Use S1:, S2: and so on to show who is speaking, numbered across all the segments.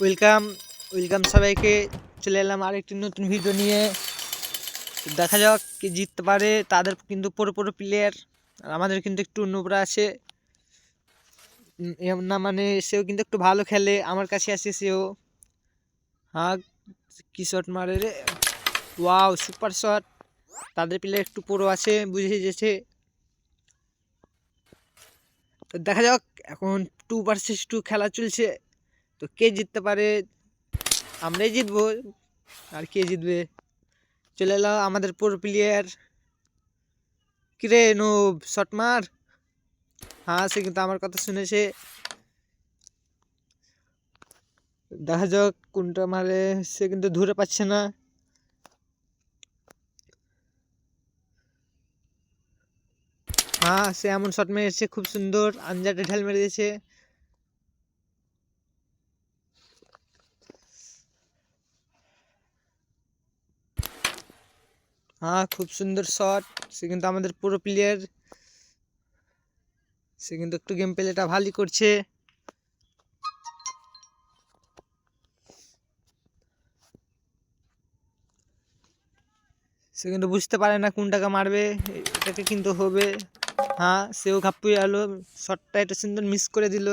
S1: Welcome welcome সবাইকে। চলে এলাম আরেকটি নতুন ভিডিও নিয়ে। দেখা যাক কে জিততে পারে। তাদের কিন্তু পুরো প্লেয়ার, আর আমাদের কিন্তু একটু নোবরা আছে না, মানে সেও কিন্তু একটু ভালো খেলে। আমার কাছে আছে সেও। হ্যাঁ, কি শট মারে রে, ওয়াও সুপার শট। তাদের প্লেয়ার একটু পুরো আছে, বুঝে গেছে। তো দেখা যাক, এখন 2 vs 2 খেলা চলছে। তো কে জিততে পারে? আমরাই জিতবো, আর কে জিতবে? চলে এলো আমাদের পুরো প্লেয়ার। কিরে নো, শট মার। হ্যাঁ, সে কিন্তু আমার কথা শুনেছে। দেখা যাক কোনটা মারে। সে কিন্তু ধরে পাচ্ছে না। হ্যাঁ, সে এমন শট মেরেছে, খুব সুন্দর আনজাটে ঢাল মেরে দিয়েছে। হ্যাঁ, খুব সুন্দর শট। সে কিন্তু আমাদের পুরো প্লেয়ার। সে কিন্তু একটু গেম প্লেটা ভালোই করছে। সে কিন্তু বুঝতে পারে না কোনটাকে মারবে, এটাকে কিন্তু হবে। হ্যাঁ, সেও ঘাপ্পুয়ে আলো, শটটা এটা সুন্দর মিস করে দিল।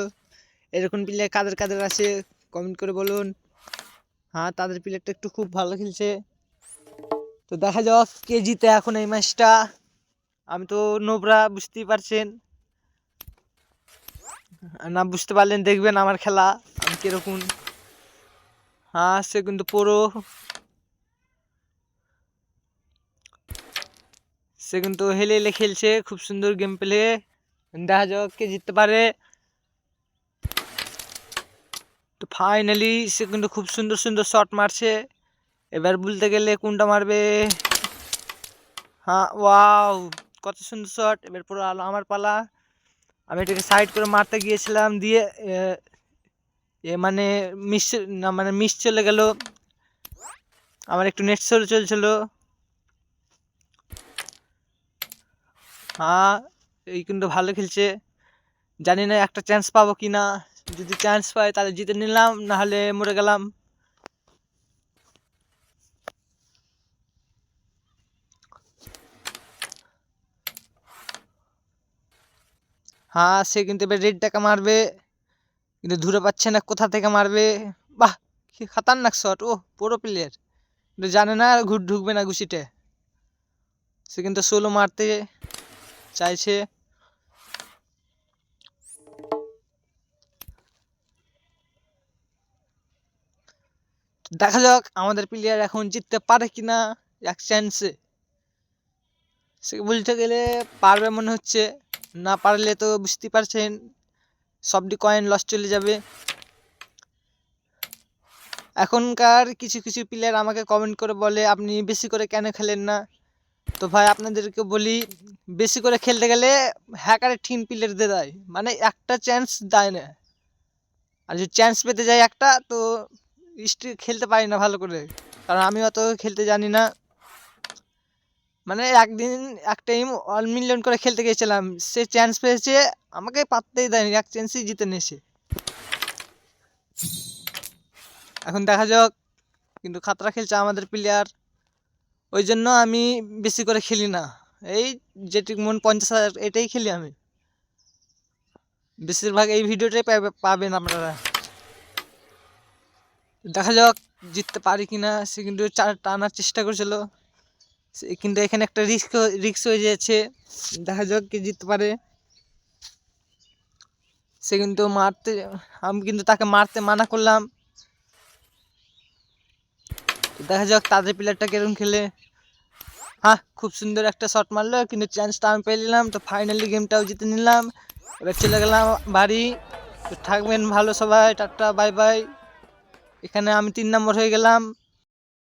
S1: এরকম প্লেয়ার কাদের কাদের আছে কমেন্ট করে বলুন। হ্যাঁ, তাদের প্লেয়ারটা একটু খুব ভালো খেলছে। তো দেখা যাক কে জিতে এখন এই ম্যাচটা। আমি তো নোবরা, বুঝতেই পারছেন। না বুঝতে পারলেন দেখবেন আমার খেলা আমি কিরকম। হ্যাঁ, সে কিন্তু পুরো। সে কিন্তু হেলে হেলে খেলছে, খুব সুন্দর গেম প্লে। দেখা যাক কে জিততে পারে। তো ফাইনালি সে কিন্তু খুব সুন্দর সুন্দর শট মারছে। এবার বলতে গেলে কোনটা মারবে। হ্যাঁ, ওয়াও কত সুন্দর শট। এবার পুরো আমার পালা। আমি এটাকে সাইড করে মারতে গিয়েছিলাম, দিয়ে মানে মিস, না মানে মিস চলে গেল। আমার একটু নেট স্লো চলছিল। হ্যাঁ, এই কিন্তু ভালো খেলছে। জানি না একটা চান্স পাবো কি না। যদি চান্স পাই তাহলে জিতে নিলাম, না হলে মরে গেলাম। হ্যাঁ, সে কিন্তু এবার রেড টাকা মারবে, কিন্তু ধরে পাচ্ছে না কোথা থেকে মারবে। বাহ, কি খাতারনাক শট। ও পুরো প্লেয়ার, কিন্তু জানে না ঢুকবে না ঘুষিতে। সে কিন্তু সোলো মারতে চাইছে। দেখা যাক আমাদের প্লেয়ার এখন জিততে পারে কিনা এক চান্সে। সে বলতে গেলে পারবে মনে হচ্ছে। না পারলে তো বুঝতেই পারছেন, সবটি কয়েন লস চলে যাবে। এখনকার কিছু কিছু প্লেয়ার আমাকে কমেন্ট করে বলে আপনি বেশি করে কেন খেলেন না। তো ভাই আপনাদেরকে বলি, বেশি করে খেলতে গেলে হ্যাকারের টিম প্লেয়ার দিয়ে দেয়, মানে একটা চান্স দেয় না। আর যদি চান্স পেতে যাই একটা, তো খেলতে পারি না ভালো করে, কারণ আমি অত খেলতে জানি না। মানে একদিন এক টাইম 1 মিলিয়ন করে খেলতে গিয়েছিলাম, সে চান্স পেয়েছে, আমাকে পাত্তাই দেয়নি, এক চান্সই জিতে নিয়েছে। এখন দেখা যাক, কিন্তু খাতরা খেলছে আমাদের প্লেয়ার। ওই জন্য আমি বেশি করে খেলি না। এই যেটুকু মন 50,000 এটাই খেলি আমি। বেশিরভাগ এই ভিডিওটাই পাবেন আপনারা। দেখা যাক জিততে পারি কিনা। সে কিন্তু টানার চেষ্টা করছিল, কিন্তু এখানে একটা রিস্ক হয়ে যাচ্ছে। দেখা যাক কে জিততে পারে। সে কিন্তু মারতে, আমি কিন্তু তাকে মারতে মানা করলাম। দেখা যাক তাদের প্লেয়ারটা কিরকম খেলে। হ্যাঁ, খুব সুন্দর একটা শট মারলো, কিন্তু চান্সটা আমি পেয়ে নিলাম। তো ফাইনালি গেমটাও জিতে নিলাম। এবার চলে গেলাম বাড়ি। তো থাকবেন ভালো সবাই, টাটা বাই বাই। এখানে আমি 3 নম্বর হয়ে গেলাম।